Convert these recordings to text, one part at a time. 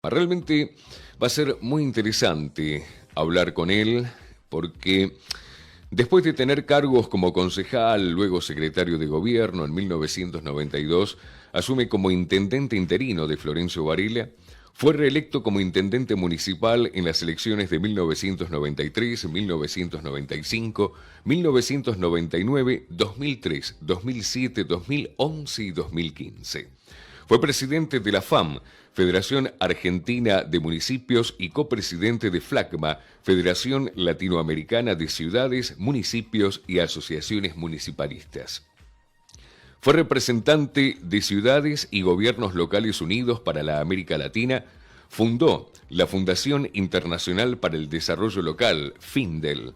Realmente va a ser muy interesante hablar con él porque después de tener cargos como concejal, luego secretario de gobierno en 1992, asume como intendente interino de Florencio Varela, fue reelecto como intendente municipal en las elecciones de 1993, 1995, 1999, 2003, 2007, 2011 y 2015. Fue presidente de la FAM, Federación Argentina de Municipios, y copresidente de FLACMA, Federación Latinoamericana de Ciudades, Municipios y Asociaciones Municipalistas. Fue representante de Ciudades y Gobiernos Locales Unidos para la América Latina, fundó la Fundación Internacional para el Desarrollo Local, FINDEL.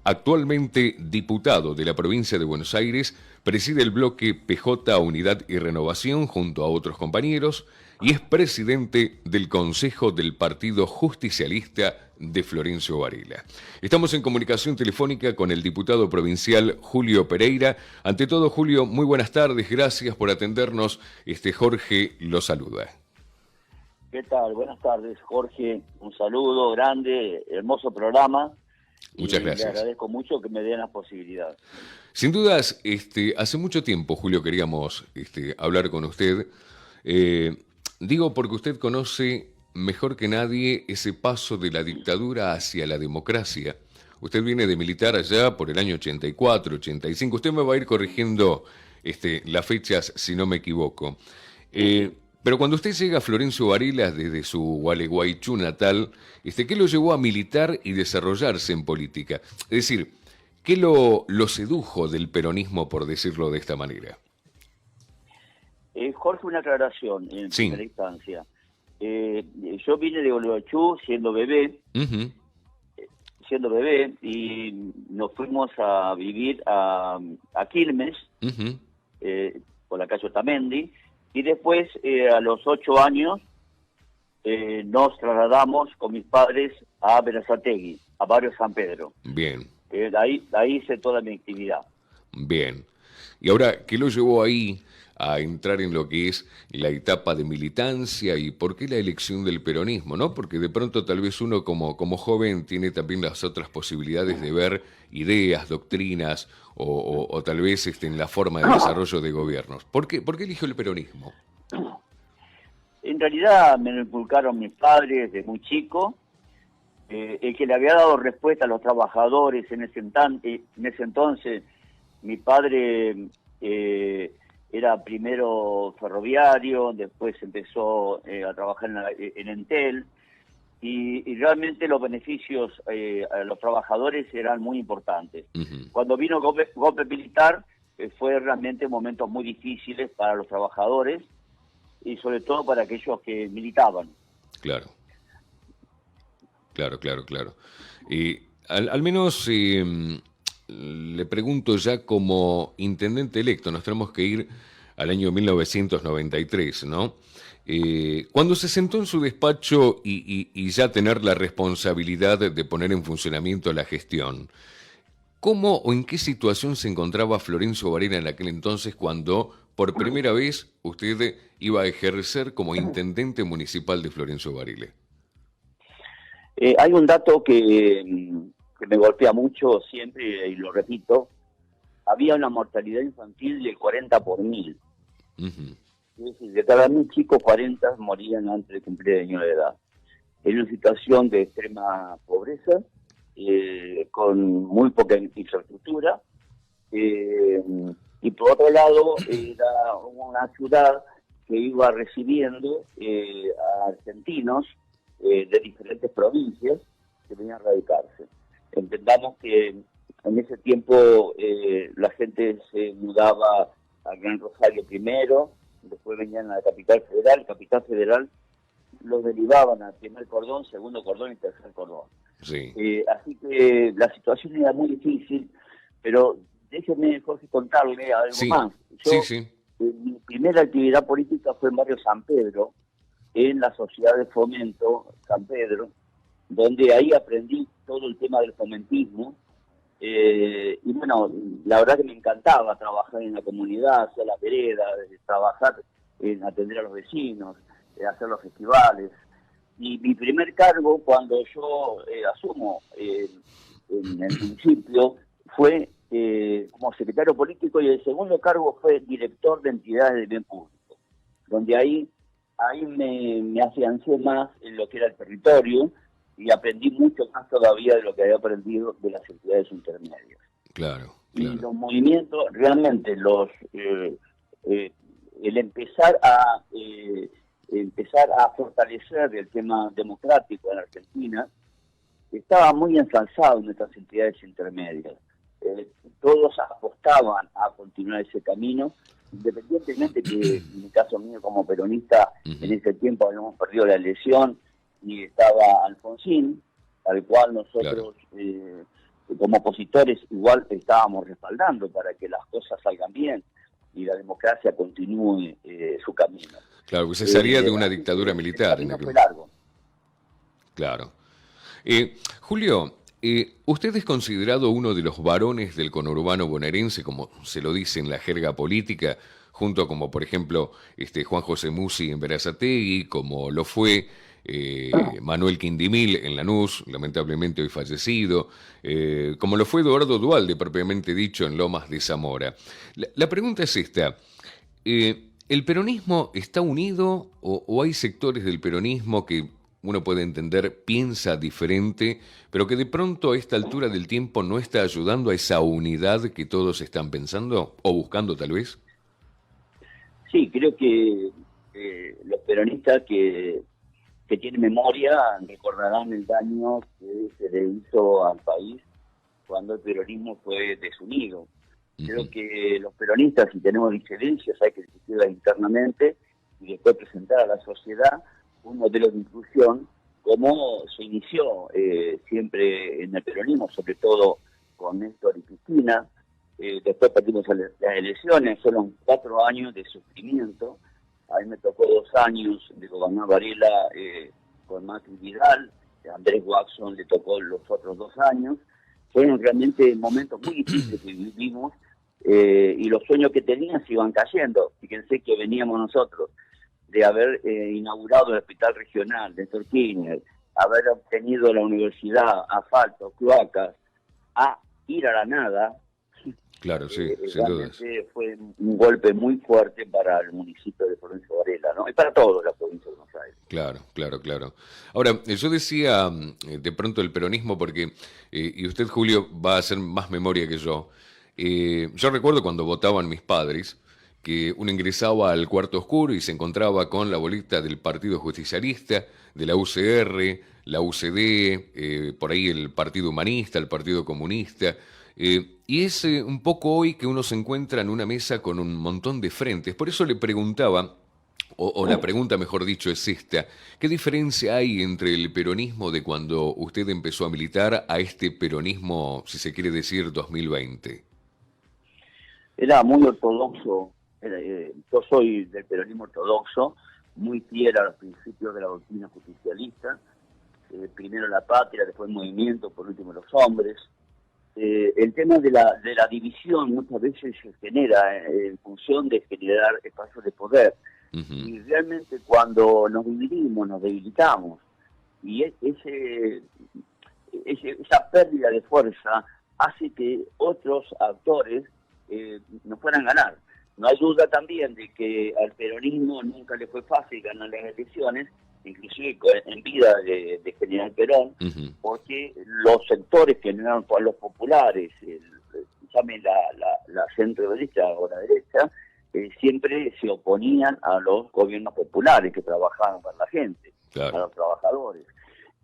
Actualmente diputado de la provincia de Buenos Aires, preside el bloque PJ Unidad y Renovación junto a otros compañeros y es presidente del Consejo del Partido Justicialista de Florencio Varela. Estamos en comunicación telefónica con el diputado provincial Julio Pereira. Ante todo, Julio, muy buenas tardes, gracias por atendernos. Jorge lo saluda. ¿Qué tal? Buenas tardes, Jorge. Un saludo grande, hermoso programa. Muchas gracias. Le agradezco mucho que me den la posibilidad. Sin dudas, hace mucho tiempo, Julio, queríamos hablar con usted. Digo porque usted conoce mejor que nadie ese paso de la dictadura hacia la democracia. Usted viene de militar allá por el año 84, 85. Usted me va a ir corrigiendo las fechas si no me equivoco. Pero cuando usted llega a Florencio Varela desde su Gualeguaychú natal, ¿qué lo llevó a militar y desarrollarse en política? Es decir, ¿qué lo sedujo del peronismo, por decirlo de esta manera? Jorge, una aclaración en Sí. primera instancia. Yo vine de Gualeguaychú siendo bebé, y nos fuimos a vivir a Quilmes, por la calle Otamendi, y después, a los 8 años, nos trasladamos con mis padres a Berazategui, a Barrio San Pedro. Bien. De ahí hice toda mi actividad. Bien. Y ahora, ¿qué lo llevó ahí a entrar en lo que es la etapa de militancia y por qué la elección del peronismo, ¿no? Porque de pronto tal vez uno como joven tiene también las otras posibilidades de ver ideas, doctrinas o tal vez en la forma de desarrollo de gobiernos. ¿Por qué eligió el peronismo? En realidad me lo inculcaron mis padres desde muy chico. El que le había dado respuesta a los trabajadores en ese entonces, mi padre era primero ferroviario, después empezó a trabajar en Entel, y realmente los beneficios a los trabajadores eran muy importantes. Cuando vino el golpe militar, fue realmente momentos muy difíciles para los trabajadores y sobre todo para aquellos que militaban. Claro. Y al menos le pregunto ya como intendente electo, nos tenemos que ir al año 1993, ¿no? Cuando se sentó en su despacho y ya tener la responsabilidad de poner en funcionamiento la gestión, ¿cómo o en qué situación se encontraba Florencio Varela en aquel entonces cuando por primera vez usted iba a ejercer como intendente municipal de Florencio Varela? Hay un dato que me golpea mucho siempre, y lo repito: había una mortalidad infantil del 40 por 1000. Es decir, de cada 1000 chicos, 40 morían antes de cumplir el año de edad. En una situación de extrema pobreza, con muy poca infraestructura, y por otro lado era una ciudad que iba recibiendo a argentinos de diferentes provincias que venían a radicarse. Entendamos que en ese tiempo la gente se mudaba a Gran Rosario primero, después venían a la Capital Federal los derivaban al primer cordón, segundo cordón y tercer cordón. Sí. Así que la situación era muy difícil, pero déjeme, Jorge, contarle algo más. Mi primera actividad política fue en Barrio San Pedro, en la Sociedad de Fomento San Pedro, donde ahí aprendí todo el tema del fomentismo. Y bueno, la verdad que me encantaba trabajar en la comunidad, hacer la vereda, trabajar en atender a los vecinos, hacer los festivales. Y mi primer cargo cuando yo asumo en el municipio fue como secretario político, y el segundo cargo fue director de entidades de bien público, donde ahí me afiancé más en lo que era el territorio y aprendí mucho más todavía de lo que había aprendido de las entidades intermedias. Claro, Y claro. los movimientos, realmente el empezar a fortalecer el tema democrático en Argentina estaba muy ensalzado en nuestras entidades intermedias. Todos apostaban a continuar ese camino, independientemente que en el caso mío como peronista, en ese tiempo habíamos perdido la elección y estaba Alfonsín, al cual nosotros como opositores igual estábamos respaldando para que las cosas salgan bien y la democracia continúe su camino. Claro, pues se salía de una dictadura militar. El camino fue largo. Claro. Julio, usted es considerado uno de los varones del conurbano bonaerense, como se lo dice en la jerga política, junto como, por ejemplo, Juan José Musi en Berazategui, como lo fue Manuel Quindimil en Lanús, lamentablemente hoy fallecido, como lo fue Eduardo Duhalde, propiamente dicho, en Lomas de Zamora. La pregunta es esta. ¿El peronismo está unido o hay sectores del peronismo que uno puede entender piensa diferente, pero que de pronto a esta altura del tiempo no está ayudando a esa unidad que todos están pensando o buscando tal vez? Sí, creo que los peronistas que tienen memoria recordarán el daño que se le hizo al país cuando el peronismo fue desunido. Creo que los peronistas, si tenemos diferencias, hay que discutirlas internamente y después presentar a la sociedad un modelo de inclusión, como se inició siempre en el peronismo, sobre todo con Néstor y Cristina. Después perdimos las elecciones, fueron 4 años de sufrimiento. A mí me tocó 2 años de gobernar Varela con Macri y Vidal. A Andrés Watson le tocó los otros 2 años. Fueron realmente momentos muy difíciles que vivimos, y los sueños que tenían se iban cayendo. Fíjense que veníamos nosotros de haber inaugurado el hospital regional de Néstor Kirchner, haber obtenido la universidad, asfalto, cloacas, a ir a la nada. Claro, sí, sin dudas. Fue un golpe muy fuerte para el municipio de Florencio Varela, ¿no? Y para toda la provincia de Buenos Aires. Claro, claro, claro. Ahora, yo decía de pronto el peronismo porque, y usted, Julio, va a hacer más memoria que yo. Yo recuerdo cuando votaban mis padres, que uno ingresaba al cuarto oscuro y se encontraba con la boleta del Partido Justicialista, de la UCR, la UCD, por ahí el Partido Humanista, el Partido Comunista. Y es un poco hoy que uno se encuentra en una mesa con un montón de frentes. Por eso le preguntaba, o la pregunta mejor dicho es esta, ¿qué diferencia hay entre el peronismo de cuando usted empezó a militar a este peronismo, si se quiere decir, 2020? Era muy ortodoxo. Yo soy del peronismo ortodoxo, muy fiel a los principios de la doctrina justicialista. Primero la patria, después el movimiento, por último los hombres. El tema de la división muchas veces se genera en función de generar espacios de poder. Y realmente cuando nos dividimos, nos debilitamos. Y esa pérdida de fuerza hace que otros actores nos puedan ganar. No hay duda también de que al peronismo nunca le fue fácil ganar las elecciones, inclusive en vida de General Perón, porque los sectores que no eran los populares, llame la centro derecha o la derecha, siempre se oponían a los gobiernos populares que trabajaban para la gente, claro, para los trabajadores.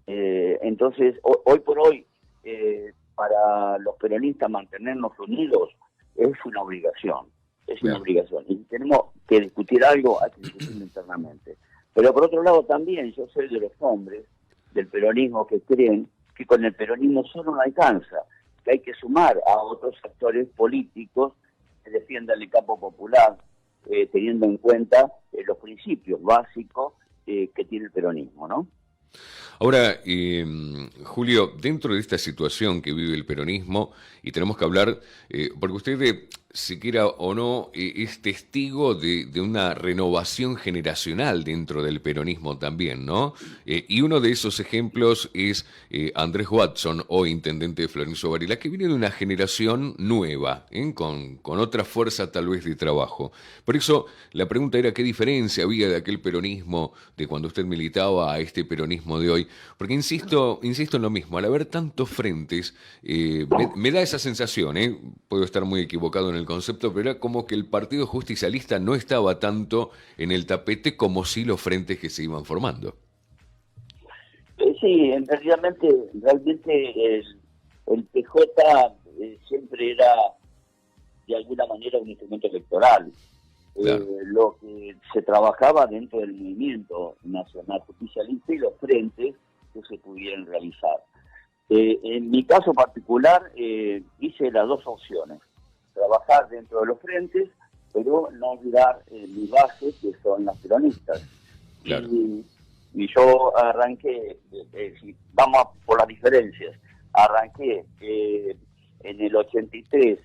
Entonces, hoy por hoy, para los peronistas mantenernos unidos es una obligación. Es una obligación. Y tenemos que discutir algo, hay que discutirlo internamente. Pero por otro lado también, yo soy de los hombres del peronismo que creen que con el peronismo solo no alcanza, que hay que sumar a otros actores políticos que defiendan el campo popular, teniendo en cuenta los principios básicos que tiene el peronismo, ¿no? Ahora, Julio, dentro de esta situación que vive el peronismo, y tenemos que hablar, porque usted si quiera o no, es testigo de una renovación generacional dentro del peronismo también, ¿no? Y uno de esos ejemplos es Andrés Watson, hoy intendente de Florencio Varela, que viene de una generación nueva, con otra fuerza tal vez de trabajo. Por eso la pregunta era qué diferencia había de aquel peronismo de cuando usted militaba a este peronismo de hoy. Porque insisto en lo mismo, al haber tantos frentes, me da esa sensación, puedo estar muy equivocado en el concepto, pero era como que el Partido Justicialista no estaba tanto en el tapete como sí los frentes que se iban formando. Sí, realmente el PJ siempre era de alguna manera un instrumento electoral. Claro, Lo que se trabajaba dentro del movimiento nacional justicialista y los frentes que se pudieran realizar. En mi caso particular hice las dos opciones, trabajar dentro de los frentes, pero no olvidar mi base, que son las peronistas. claro, Y yo arranqué, vamos por las diferencias, arranqué en el 83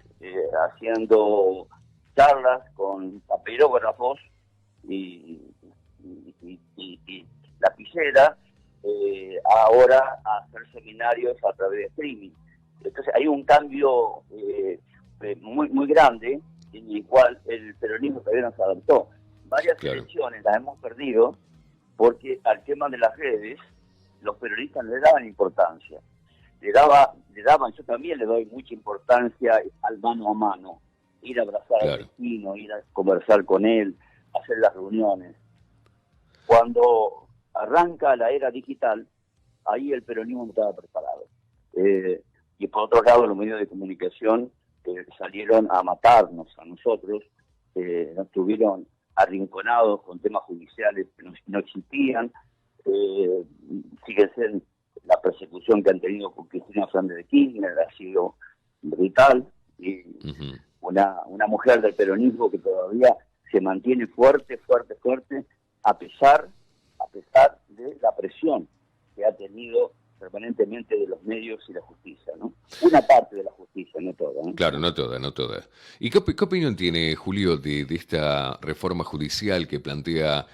haciendo charlas con papelógrafos y, y lapicera, ahora a hacer seminarios a través de streaming. Entonces hay un cambio muy grande en el cual el peronismo todavía no se adaptó. Varias claro, elecciones las hemos perdido porque al tema de las redes los peronistas no le daban importancia. Le daban, yo también le doy mucha importancia al mano a mano, ir a abrazar al claro. vecino, ir a conversar con él, hacer las reuniones. Cuando arranca la era digital, ahí el peronismo no estaba preparado. Y por otro lado, los medios de comunicación salieron a matarnos a nosotros, nos tuvieron arrinconados con temas judiciales que no existían. Fíjense, la persecución que han tenido con Cristina Fernández de Kirchner ha sido brutal. Y Ujú. una mujer del peronismo que todavía se mantiene fuerte, a pesar de la presión que ha tenido permanentemente de los medios y la justicia, ¿no? Una parte de la justicia, no toda, ¿no? Claro, no toda, no toda. ¿Y qué opinión tiene Julio de esta reforma judicial que plantea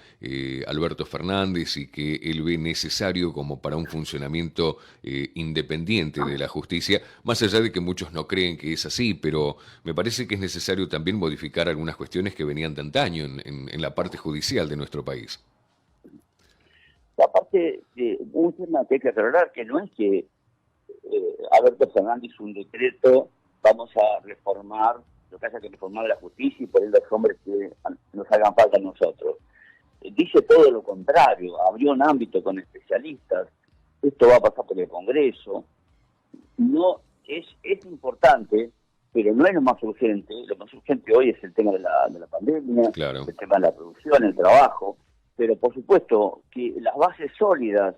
Alberto Fernández y que él ve necesario como para un funcionamiento independiente de la justicia? Más allá de que muchos no creen que es así, pero me parece que es necesario también modificar algunas cuestiones que venían de antaño en la parte judicial de nuestro país. Aparte, un tema que hay que aclarar, que no es que Alberto Fernández hizo un decreto, vamos a reformar lo que haya que reformar de la justicia y poner los hombres que nos hagan falta a nosotros. Dice todo lo contrario, abrió un ámbito con especialistas, esto va a pasar por el Congreso, no es importante, pero no es lo más urgente. Lo más urgente hoy es el tema de la pandemia, Claro, el tema de la producción, el trabajo, pero por supuesto que las bases sólidas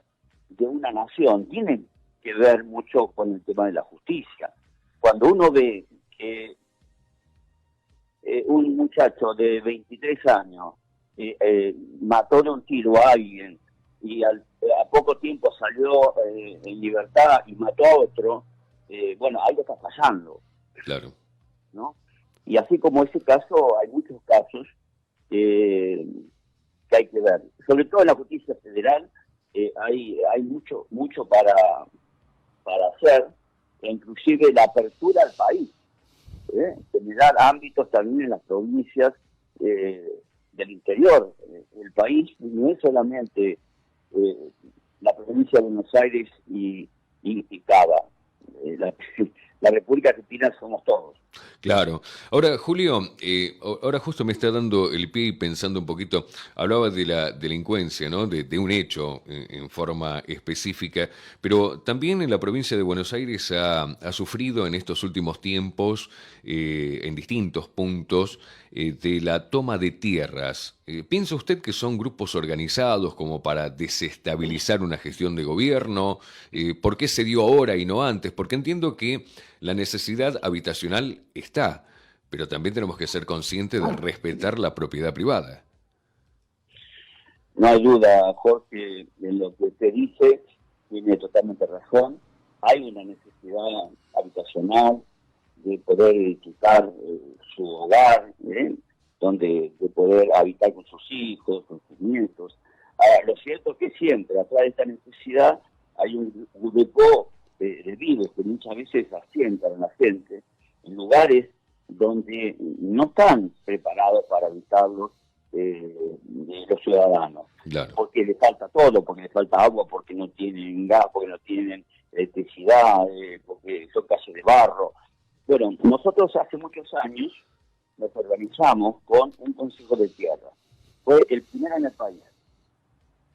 de una nación tienen que ver mucho con el tema de la justicia. Cuando uno ve que un muchacho de 23 años mató de un tiro a alguien y a poco tiempo salió en libertad y mató a otro, bueno, algo está fallando, claro. ¿no? Y así como ese caso, hay muchos casos que hay que ver. Sobre todo en la justicia federal hay mucho para hacer, e inclusive la apertura al país, generar ámbitos también en las provincias del interior. El país no es solamente la provincia de Buenos Aires y Cava. La República Argentina somos todos. Claro. Ahora, Julio, ahora justo me está dando el pie y pensando un poquito, hablaba de la delincuencia, ¿no? De un hecho en forma específica, pero también en la provincia de Buenos Aires ha sufrido en estos últimos tiempos, en distintos puntos, de la toma de tierras. ¿Piensa usted que son grupos organizados como para desestabilizar una gestión de gobierno? ¿Por qué se dio ahora y no antes? Porque entiendo que la necesidad habitacional está, pero también tenemos que ser conscientes de respetar la propiedad privada. No hay duda, Jorge, en lo que usted dice, tiene totalmente razón. Hay una necesidad habitacional de poder edificar su siempre, atrás de esta necesidad hay un grupo de vivos que muchas veces asientan a la gente en lugares donde no están preparados para habitarlos los ciudadanos. Claro. Porque les falta todo, porque les falta agua, porque no tienen gas, porque no tienen electricidad, porque son calles de barro. Bueno, nosotros hace muchos años nos organizamos con un consejo de tierra. Fue el primero en el país.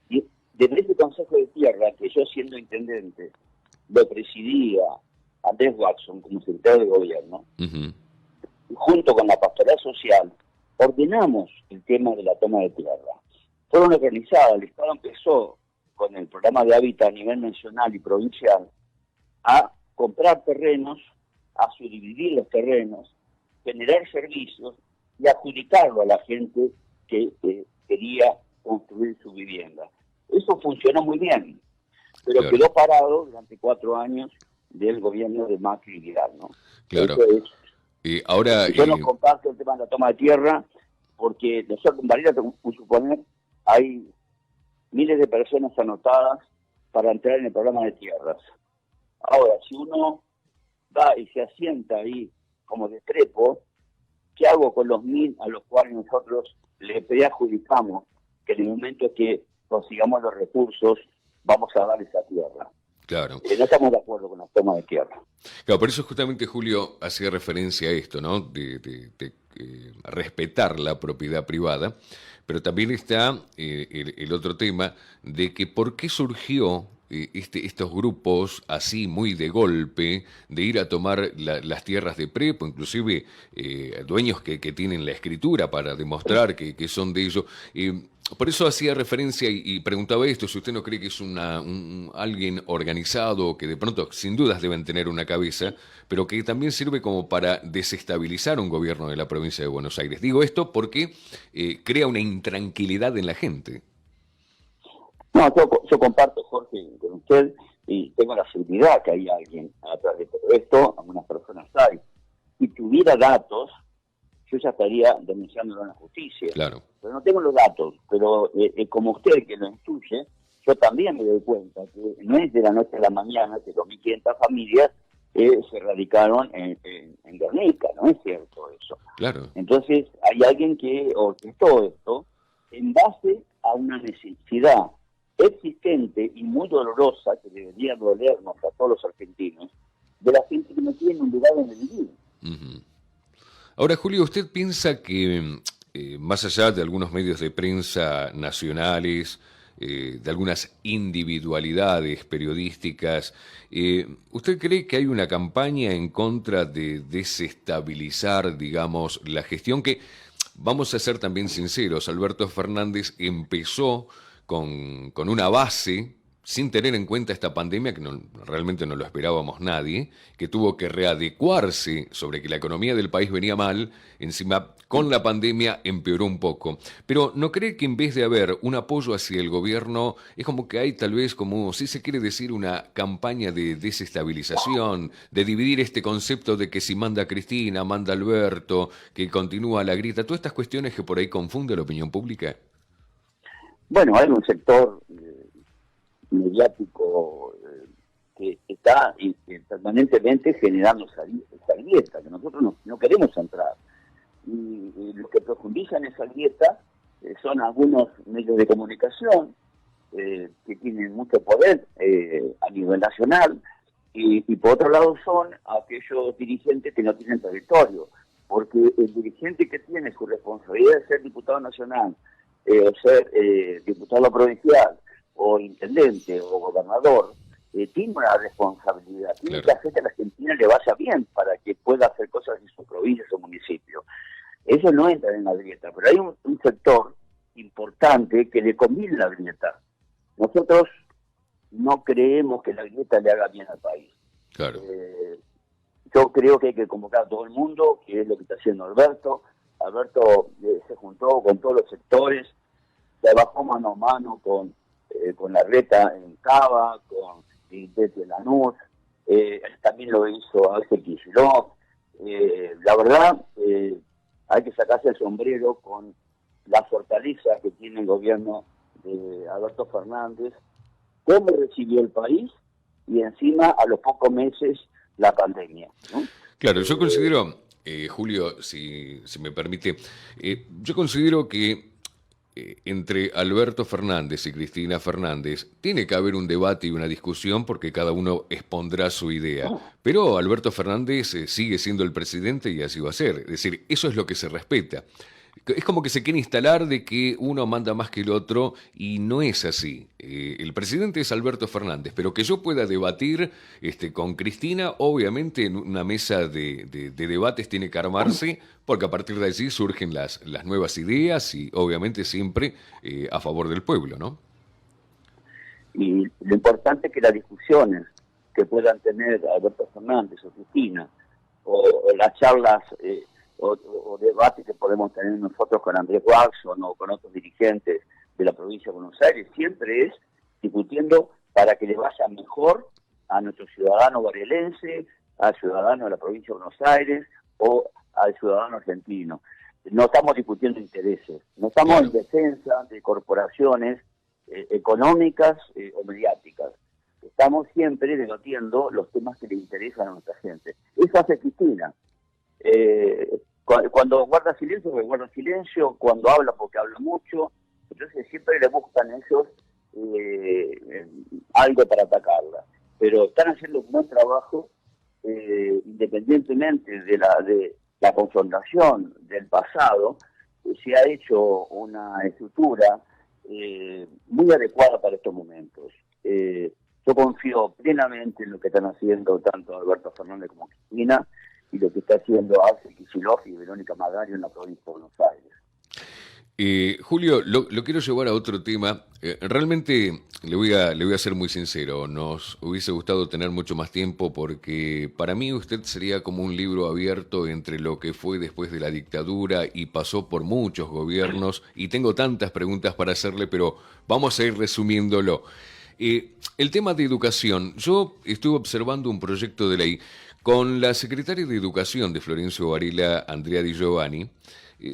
Y desde ese consejo de tierra, que yo siendo intendente, lo presidía Andrés Watson como secretario de gobierno, junto con la pastoral social, ordenamos el tema de la toma de tierra. Fueron organizadas, el Estado empezó con el programa de hábitat a nivel nacional y provincial a comprar terrenos, a subdividir los terrenos, generar servicios y adjudicarlo a la gente que quería construir su vivienda. Eso funcionó muy bien, pero claro, quedó parado durante 4 años del gobierno de Macri y Vidal, ¿no? Claro. Ahora, yo no comparto el tema de la toma de tierra, porque nosotros en Varela, suponer, hay miles de personas anotadas para entrar en el programa de tierras. Ahora, si uno va y se asienta ahí como de trepo, ¿qué hago con los 1000 a los cuales nosotros le preadjudicamos que en el momento que consigamos los recursos vamos a dar esa tierra? Claro. No estamos de acuerdo con la toma de tierra. Claro, por eso justamente Julio hacía referencia a esto, ¿no? De respetar la propiedad privada, pero también está el otro tema de que por qué surgió estos grupos así muy de golpe de ir a tomar las tierras de prepo, inclusive dueños que tienen la escritura para demostrar que son de ellos. Por eso hacía referencia y preguntaba esto, si usted no cree que es alguien organizado, que de pronto sin dudas deben tener una cabeza, pero que también sirve como para desestabilizar un gobierno de la provincia de Buenos Aires. Digo esto porque crea una intranquilidad en la gente. No, yo comparto, Jorge, con usted, y tengo la seguridad que hay alguien atrás de todo esto, algunas personas hay. Si tuviera datos, yo ya estaría denunciándolo en la justicia. Claro. Pero no tengo los datos, pero como usted que lo instruye, yo también me doy cuenta que no es de la noche a la mañana que 2.500 familias se radicaron en Guernica, no es cierto eso. Claro. Entonces hay alguien que orquestó esto en base a una necesidad existente y muy dolorosa que debería dolernos a todos los argentinos, de la gente que no tiene un lugar donde vivir. Ahora, Julio, ¿usted piensa que más allá de algunos medios de prensa nacionales, de algunas individualidades periodísticas, ¿usted cree que hay una campaña en contra de desestabilizar, digamos, la gestión que, vamos a ser también sinceros, Alberto Fernández empezó con una base, sin tener en cuenta esta pandemia, que realmente no lo esperábamos nadie, que tuvo que readecuarse sobre que la economía del país venía mal, encima con la pandemia empeoró un poco. Pero ¿no cree que en vez de haber un apoyo hacia el gobierno, es como que hay tal vez, como si se quiere decir, una campaña de desestabilización, de dividir este concepto de que si manda Cristina, manda Alberto, que continúa la grita, todas estas cuestiones que por ahí confunden la opinión pública? Bueno, hay un sector mediático que está permanentemente generando esa grieta, que nosotros no queremos entrar. Y los que profundizan esa grieta son algunos medios de comunicación que tienen mucho poder a nivel nacional, y por otro lado son aquellos dirigentes que no tienen territorio, porque el dirigente que tiene su responsabilidad de ser diputado nacional, o ser diputado provincial, o intendente, o gobernador, tiene una responsabilidad. Tiene que hacer que a la Argentina le vaya bien para que pueda hacer cosas en su provincia, su municipio. Eso no entra en la grieta, pero hay un sector importante que le conviene la grieta. Nosotros no creemos que la grieta le haga bien al país. Claro. Yo creo que hay que convocar a todo el mundo, que es lo que está haciendo Alberto. Alberto se juntó con todos los sectores, trabajó mano a mano con la reta en Cava, con Tete Lanús, también lo hizo Axel Kicillof. La verdad, hay que sacarse el sombrero con la fortaleza que tiene el gobierno de Alberto Fernández, cómo recibió el país y encima a los pocos meses la pandemia, ¿no? Claro, yo considero, Julio, si me permite, yo considero que entre Alberto Fernández y Cristina Fernández tiene que haber un debate y una discusión porque cada uno expondrá su idea. Pero Alberto Fernández sigue siendo el presidente y así va a ser. Es decir, eso es lo que se respeta. Es como que se quiere instalar de que uno manda más que el otro y no es así. El presidente es Alberto Fernández, pero que yo pueda debatir con Cristina, obviamente en una mesa de debates tiene que armarse, porque a partir de allí surgen las nuevas ideas y obviamente siempre a favor del pueblo, ¿no? Y lo importante es que las discusiones que puedan tener Alberto Fernández o Cristina, o las charlas o debates que podemos tener nosotros con Andrés Watson o con otros dirigentes de la provincia de Buenos Aires, siempre es discutiendo para que le vaya mejor a nuestro ciudadano barrielense, al ciudadano de la provincia de Buenos Aires o al ciudadano argentino. No estamos discutiendo intereses, no estamos en defensa de corporaciones económicas o mediáticas. Estamos siempre debatiendo los temas que le interesan a nuestra gente. Eso hace Cristina. Cuando guarda silencio, porque guarda silencio, cuando habla, porque habla mucho, entonces siempre le buscan ellos algo para atacarla. Pero están haciendo un buen trabajo, independientemente de la confrontación del pasado, se ha hecho una estructura muy adecuada para estos momentos. Yo confío plenamente en lo que están haciendo tanto Alberto Fernández como Cristina, y lo que está haciendo Axel Kicillof y Verónica Magario en la provincia de Buenos Aires. Julio, lo quiero llevar a otro tema. Realmente le voy a ser muy sincero. Nos hubiese gustado tener mucho más tiempo porque para mí usted sería como un libro abierto entre lo que fue después de la dictadura y pasó por muchos gobiernos. Y tengo tantas preguntas para hacerle, pero vamos a ir resumiéndolo. El tema de educación. Yo estuve observando un proyecto de ley con la secretaria de Educación de Florencio Varela, Andrea Di Giovanni.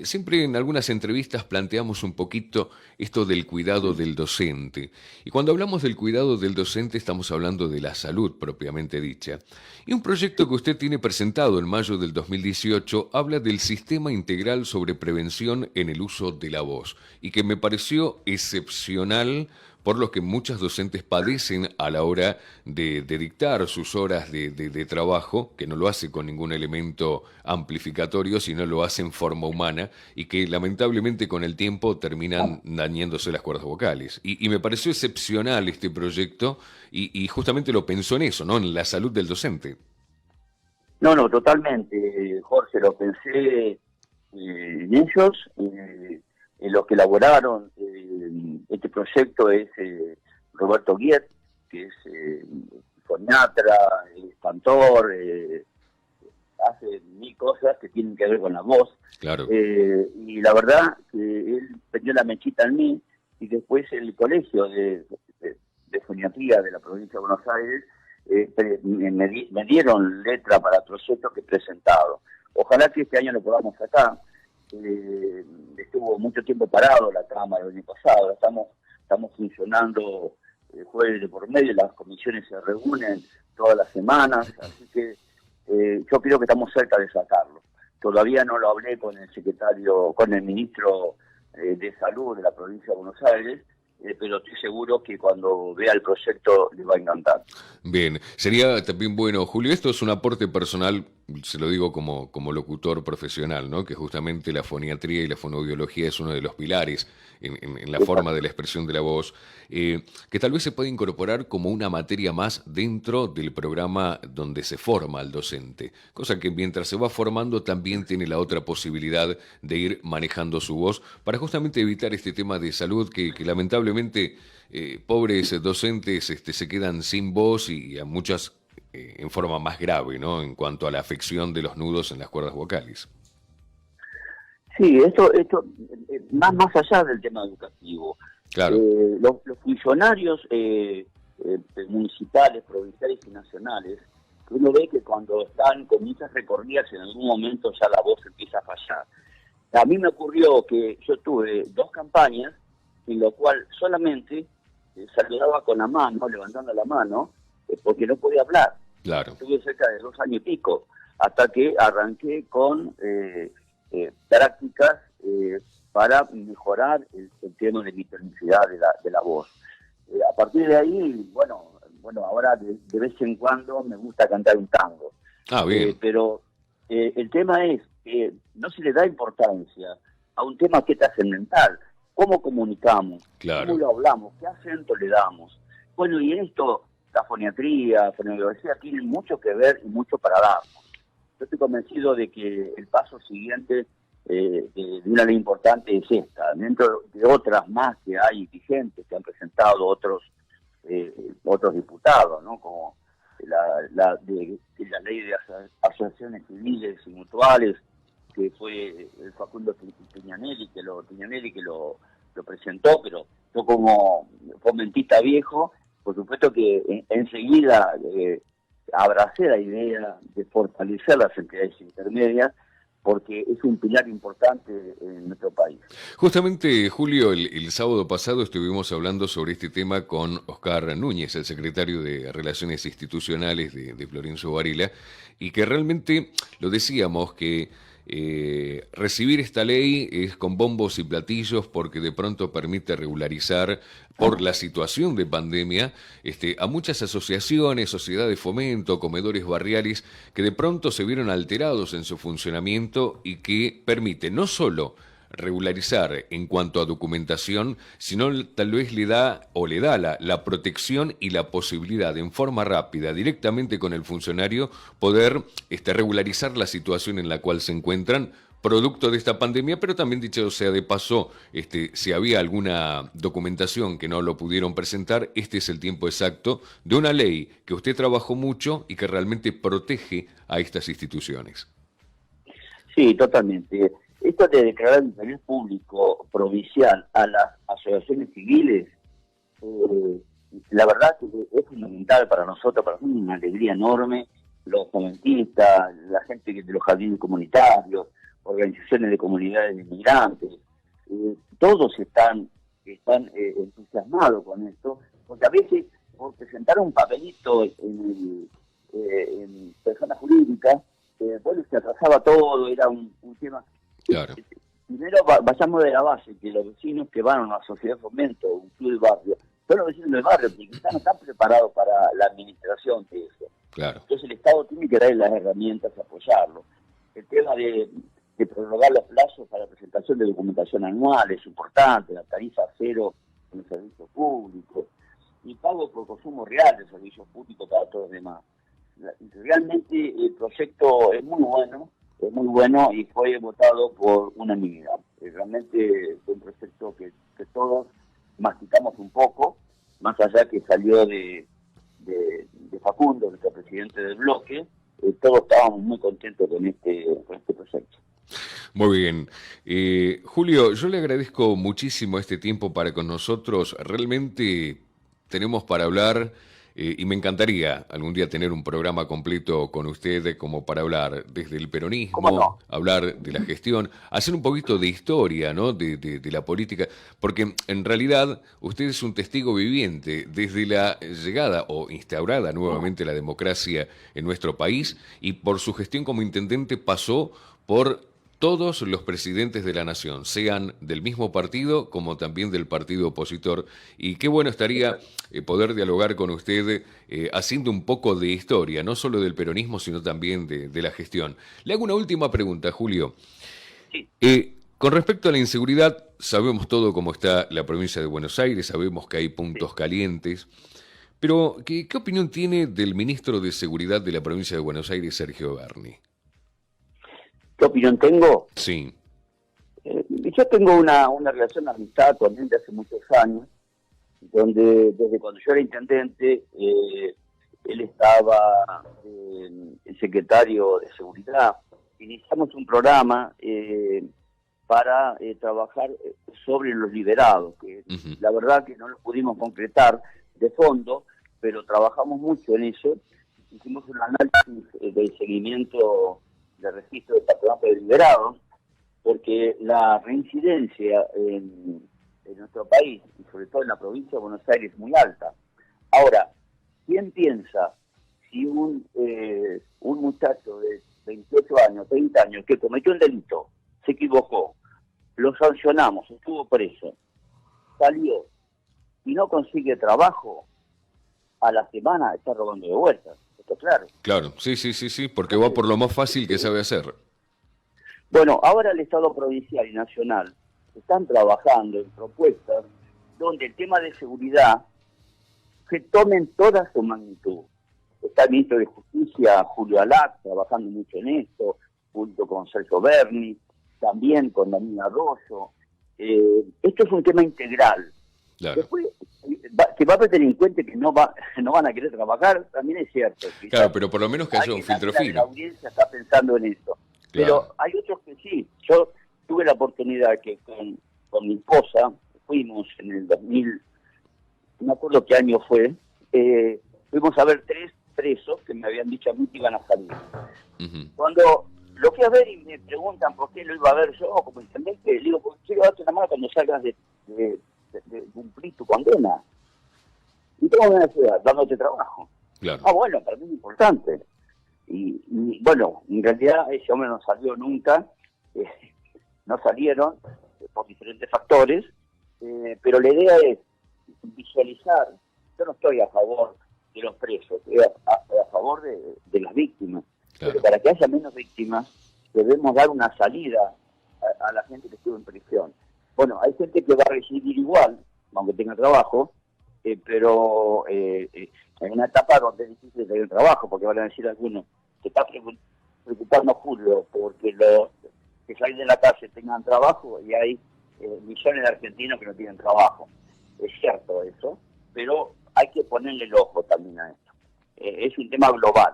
Siempre en algunas entrevistas planteamos un poquito esto del cuidado del docente. Y cuando hablamos del cuidado del docente estamos hablando de la salud propiamente dicha. Y un proyecto que usted tiene presentado en mayo del 2018 habla del Sistema Integral sobre Prevención en el Uso de la Voz y que me pareció excepcional por lo que muchas docentes padecen a la hora de dictar sus horas de trabajo, que no lo hace con ningún elemento amplificatorio, sino lo hace en forma humana, y que lamentablemente con el tiempo terminan dañándose las cuerdas vocales. Y me pareció excepcional este proyecto, y justamente lo pensó en eso, ¿no? En la salud del docente. No, totalmente, Jorge, lo pensé en ellos, en los que elaboraron este proyecto es Roberto Guiet, que es foniatra, es cantor, hace mil cosas que tienen que ver con la voz. Claro. Y la verdad que él prendió la mechita en mí, y después el colegio de foniatría de la provincia de Buenos Aires me dieron letra para el proyecto que he presentado. Ojalá que este año lo podamos sacar. Estuvo mucho tiempo parado la Cámara el año pasado, estamos funcionando jueves de por medio, las comisiones se reúnen todas las semanas, así que yo creo que estamos cerca de sacarlo. Todavía no lo hablé con el ministro de Salud de la provincia de Buenos Aires, pero estoy seguro que cuando vea el proyecto le va a encantar. Bien, sería también bueno, Julio, esto es un aporte personal, se lo digo como locutor profesional, ¿no? Que justamente la foniatría y la fonoaudiología es uno de los pilares en la forma de la expresión de la voz, que tal vez se puede incorporar como una materia más dentro del programa donde se forma al docente, cosa que mientras se va formando también tiene la otra posibilidad de ir manejando su voz para justamente evitar este tema de salud que lamentablemente pobres docentes se quedan sin voz y a muchas en forma más grave, ¿no? En cuanto a la afección de los nudos en las cuerdas vocales. Sí, esto más allá del tema educativo. Claro. Los funcionarios municipales, provinciales y nacionales, uno ve que cuando están con muchas recorridas en algún momento ya la voz empieza a fallar. A mí me ocurrió que yo tuve 2 campañas en lo cual solamente saludaba con la mano, levantando la mano, porque no podía hablar. Claro. Estuve cerca de 2 años y pico, hasta que arranqué con prácticas para mejorar el tema de mi tonicidad de la voz. A partir de ahí, bueno, ahora de vez en cuando me gusta cantar un tango. Ah, bien. Pero el tema es que no se le da importancia a un tema que es trascendental. ¿Cómo comunicamos? Claro. ¿Cómo lo hablamos? ¿Qué acento le damos? Bueno, y en esto la foniatría, fonoaudiología tienen mucho que ver y mucho para dar. Yo estoy convencido de que el paso siguiente de una ley importante es esta, dentro de otras más que hay vigentes, que han presentado otros diputados, ¿no? Como la ley de asociaciones civiles y mutuales, que fue el Facundo Piñanelli que lo presentó, pero yo como fomentista viejo, por supuesto que enseguida abracé la idea de fortalecer las entidades intermedias, porque es un pilar importante en nuestro país. Justamente, Julio, el sábado pasado estuvimos hablando sobre este tema con Oscar Núñez, el secretario de Relaciones Institucionales de Florencio Varela, y que realmente lo decíamos que recibir esta ley es con bombos y platillos porque de pronto permite regularizar por la situación de pandemia a muchas asociaciones, sociedades de fomento, comedores barriales que de pronto se vieron alterados en su funcionamiento y que permite no solo regularizar en cuanto a documentación, sino tal vez le da la protección y la posibilidad de, en forma rápida, directamente con el funcionario, poder regularizar la situación en la cual se encuentran, producto de esta pandemia, pero también, dicho sea de paso, si había alguna documentación que no lo pudieron presentar, este es el tiempo exacto de una ley que usted trabajó mucho y que realmente protege a estas instituciones. Sí, totalmente. Esto de declarar interés público provincial a las asociaciones civiles, la verdad que es fundamental para nosotros, para nosotros es una alegría enorme. Los fomentistas, la gente de los jardines comunitarios, organizaciones de comunidades de inmigrantes, todos están entusiasmados con esto, porque a veces por presentar un papelito en persona jurídica, bueno, se atrasaba todo, era un tema. Claro. Primero vayamos de la base, que los vecinos que van a una sociedad de fomento, un club de barrio, son los vecinos del barrio, que quizás no están preparados para la administración de eso. Claro. Entonces el Estado tiene que darle las herramientas a apoyarlo. El tema de prorrogar los plazos para presentación de documentación anual es importante, la tarifa cero en el servicio público, y pago por consumo real del servicio público para todos los demás. Realmente el proyecto es muy bueno y fue votado por unanimidad. Realmente fue un proyecto que todos masticamos un poco, más allá que salió de Facundo, nuestro presidente del bloque, todos estábamos muy contentos con este proyecto. Muy bien. Julio, yo le agradezco muchísimo este tiempo para con nosotros. Realmente tenemos para hablar y me encantaría algún día tener un programa completo con usted como para hablar desde el peronismo, hablar de la gestión, hacer un poquito de historia, ¿no? de la política, porque en realidad usted es un testigo viviente desde la llegada o instaurada nuevamente la democracia en nuestro país y por su gestión como intendente pasó por todos los presidentes de la nación, sean del mismo partido como también del partido opositor. Y qué bueno estaría poder dialogar con usted haciendo un poco de historia, no solo del peronismo, sino también de la gestión. Le hago una última pregunta, Julio. Con respecto a la inseguridad, sabemos todo cómo está la provincia de Buenos Aires, sabemos que hay puntos calientes, pero ¿qué opinión tiene del ministro de Seguridad de la provincia de Buenos Aires, Sergio Berni? ¿Qué opinión tengo? Sí. Yo tengo una relación de amistad con él de hace muchos años, donde desde cuando yo era intendente, él estaba el secretario de Seguridad. Iniciamos un programa para trabajar sobre los liberados, que la verdad que no lo pudimos concretar de fondo, pero trabajamos mucho en eso. Hicimos un análisis del seguimiento de registro de patronato de liberados, porque la reincidencia en en nuestro país, y sobre todo en la provincia de Buenos Aires, muy alta. Ahora, ¿quién piensa si un muchacho de 28 años, 30 años, que cometió un delito, se equivocó, lo sancionamos, estuvo preso, salió y no consigue trabajo, a la semana está robando de vuelta? Esto es claro. Claro, sí, porque va por lo más fácil que sabe hacer. Bueno, ahora el Estado provincial y nacional están trabajando en propuestas donde el tema de seguridad se tome en toda su magnitud. Está el ministro de Justicia, Julio Alac, trabajando mucho en esto, junto con Sergio Berni, también con Daniel Arroyo. Esto es un tema integral. Claro. Después, que va a haber delincuentes que no van a querer trabajar, también es cierto. Claro, pero por lo menos que haya un filtro fino. La audiencia está pensando en eso. Claro. Pero hay otros que sí. Yo tuve la oportunidad que con mi esposa fuimos en el 2000, no me acuerdo qué año fue, fuimos a ver 3 presos que me habían dicho a mí que iban a salir. Uh-huh. Cuando lo fui a ver y me preguntan por qué lo iba a ver yo como intendente, le digo, porque quiero darte una mano cuando salgas de cumplir tu condena. ¿Y cómo me vas a ayudar? Dándote trabajo. Claro. Bueno, para mí es importante. Y bueno, en realidad ese hombre no salió nunca, no salieron por diferentes factores, pero la idea es visualizar. Yo no estoy a favor de los presos, estoy a favor de las víctimas. Claro. Pero para que haya menos víctimas, debemos dar una salida a la gente que estuvo en prisión. Bueno, hay gente que va a recibir igual, aunque tenga trabajo, pero en una etapa donde es difícil tener trabajo, porque van a decir algunos, se está preocupando Julio porque los que salen de la calle tengan trabajo, y hay millones de argentinos que no tienen trabajo. Es cierto eso, pero hay que ponerle el ojo también a esto. Es un tema global.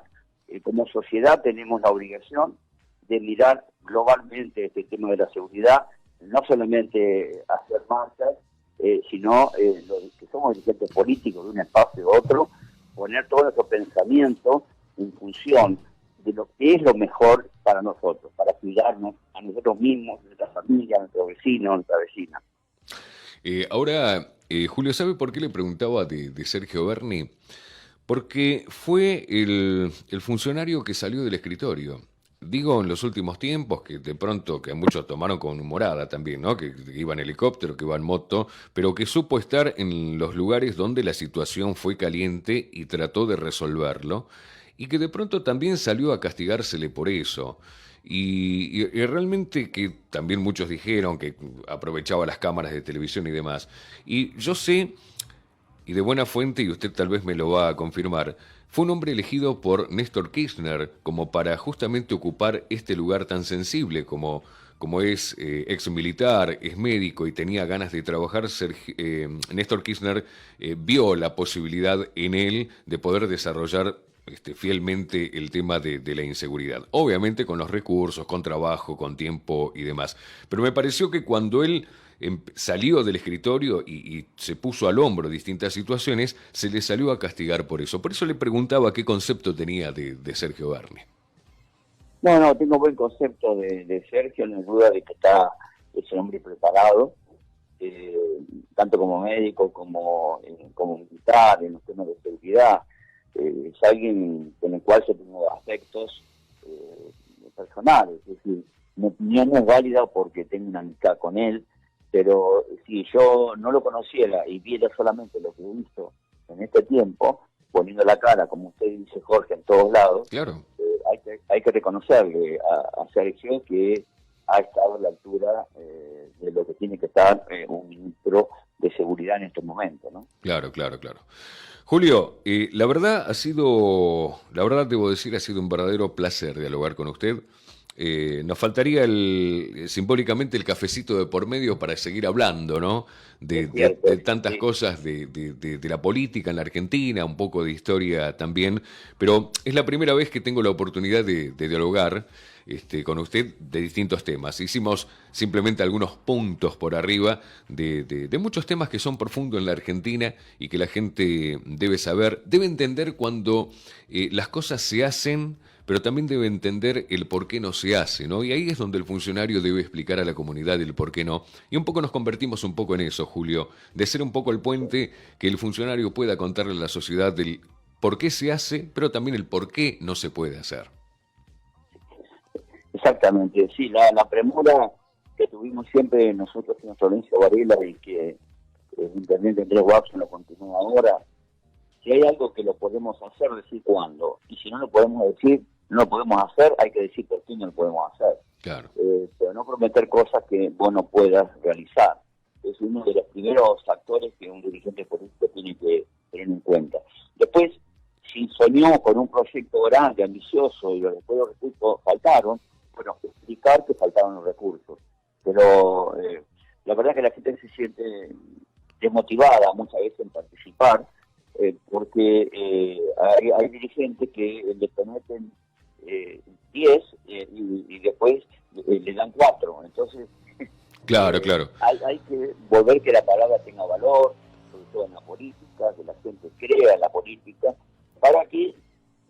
Como sociedad tenemos la obligación de mirar globalmente este tema de la seguridad, no solamente hacer marchas, sino los que somos dirigentes políticos de un espacio u otro, poner todo nuestro pensamiento en función de lo que es lo mejor para nosotros, para cuidarnos a nosotros mismos, a nuestra familia, a nuestros vecinos, a nuestra vecina. Ahora, Julio, ¿sabe por qué le preguntaba de Sergio Berni? Porque fue el funcionario que salió del escritorio. Digo, en los últimos tiempos, que de pronto, que muchos tomaron con humorada también, ¿no? Que iba en helicóptero, que iba en moto, pero que supo estar en los lugares donde la situación fue caliente y trató de resolverlo, y que de pronto también salió a castigársele por eso. Y realmente que también muchos dijeron que aprovechaba las cámaras de televisión y demás. Y yo sé, y de buena fuente, y usted tal vez me lo va a confirmar, fue un hombre elegido por Néstor Kirchner como para justamente ocupar este lugar tan sensible como es ex militar, es médico y tenía ganas de trabajar. Néstor Kirchner vio la posibilidad en él de poder desarrollar fielmente el tema de la inseguridad. Obviamente con los recursos, con trabajo, con tiempo y demás. Pero me pareció que cuando él salió del escritorio y se puso al hombro distintas situaciones, se le salió a castigar por eso. Por eso le preguntaba qué concepto tenía de Sergio Berni. No, tengo buen concepto de Sergio, no hay duda de que es un hombre preparado, tanto como médico como militar, en los temas de seguridad. Es alguien con el cual yo tengo aspectos personales, es decir, mi opinión no es válida porque tengo una amistad con él, pero si yo no lo conociera y viera solamente lo que hizo en este tiempo, poniendo la cara, como usted dice, Jorge, en todos lados, claro. Hay que reconocerle a Sergio que ha estado a la altura de lo que tiene que estar un ministro de seguridad en estos momentos, ¿no? Claro. Julio, la verdad debo decir, ha sido un verdadero placer dialogar con usted. Nos faltaría simbólicamente el cafecito de por medio para seguir hablando, ¿no? De tantas cosas de la política en la Argentina, un poco de historia también, pero es la primera vez que tengo la oportunidad de dialogar con usted de distintos temas. Hicimos simplemente algunos puntos por arriba de muchos temas que son profundos en la Argentina y que la gente debe saber, debe entender cuando las cosas se hacen pero también debe entender el por qué no se hace, ¿no? Y ahí es donde el funcionario debe explicar a la comunidad el por qué no. Y un poco nos convertimos un poco en eso, Julio, de ser un poco el puente que el funcionario pueda contarle a la sociedad del por qué se hace, pero también el por qué no se puede hacer. Exactamente, sí, la premura que tuvimos siempre nosotros en Florencio Varela y que el intendente Andrés Watson lo continúa ahora. Si hay algo que lo podemos hacer, decir cuándo. Y si no lo podemos decir, no lo podemos hacer, hay que decir por qué no lo podemos hacer. Claro. Pero no prometer cosas que vos no puedas realizar. Es uno de los primeros factores que un dirigente político tiene que tener en cuenta. Después, si soñó con un proyecto grande, ambicioso, y después los recursos faltaron, bueno, explicar que faltaron los recursos. Pero la verdad es que la gente se siente desmotivada muchas veces en participar, porque hay dirigentes que le prometen 10 y después le dan 4. Entonces, claro, claro. Hay que volver que la palabra tenga valor, sobre todo en la política, que la gente crea en la política, para que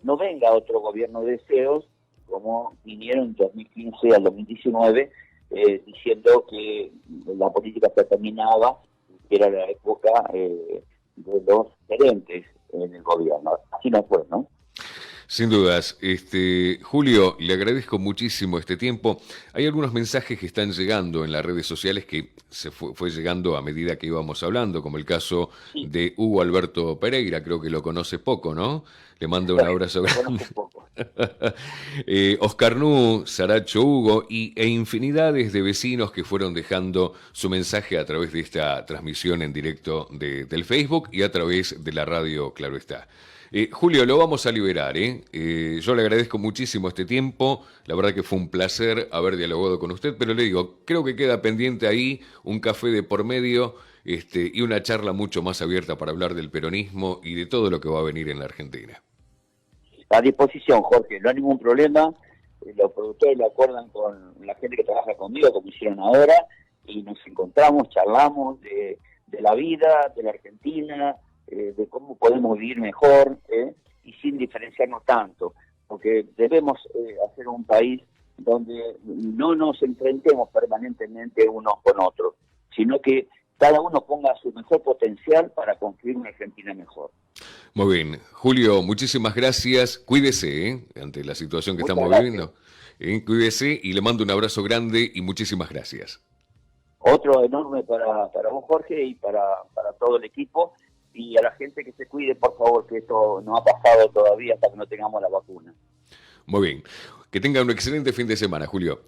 no venga otro gobierno de deseos, como vinieron en 2015 al 2019, diciendo que la política se terminaba, que era la época de los gerentes en el gobierno. Así no fue, ¿no? Sin dudas. Julio, le agradezco muchísimo este tiempo. Hay algunos mensajes que están llegando en las redes sociales que se fue llegando a medida que íbamos hablando, como el caso de Hugo Alberto Pereira, creo que lo conoce poco, ¿no? Le mando un abrazo grande. Oscar Nú, Saracho Hugo e infinidades de vecinos que fueron dejando su mensaje a través de esta transmisión en directo del Facebook y a través de la radio, claro está. Julio, lo vamos a liberar, ¿eh? Yo le agradezco muchísimo este tiempo, la verdad que fue un placer haber dialogado con usted, pero le digo, creo que queda pendiente ahí un café de por medio y una charla mucho más abierta para hablar del peronismo y de todo lo que va a venir en la Argentina. A disposición, Jorge, no hay ningún problema. Los productores lo acuerdan con la gente que trabaja conmigo, como hicieron ahora, y nos encontramos, charlamos de la vida, de la Argentina, de cómo podemos vivir mejor, y sin diferenciarnos tanto, porque debemos hacer un país donde no nos enfrentemos permanentemente unos con otros, sino que cada uno ponga su mejor potencial para construir una Argentina mejor. Muy bien. Julio, muchísimas gracias. Cuídese, ante la situación que estamos viviendo. Cuídese y le mando un abrazo grande y muchísimas gracias. Otro enorme para vos, Jorge, y para todo el equipo. Y a la gente que se cuide, por favor, que esto no ha pasado todavía hasta que no tengamos la vacuna. Muy bien. Que tenga un excelente fin de semana, Julio.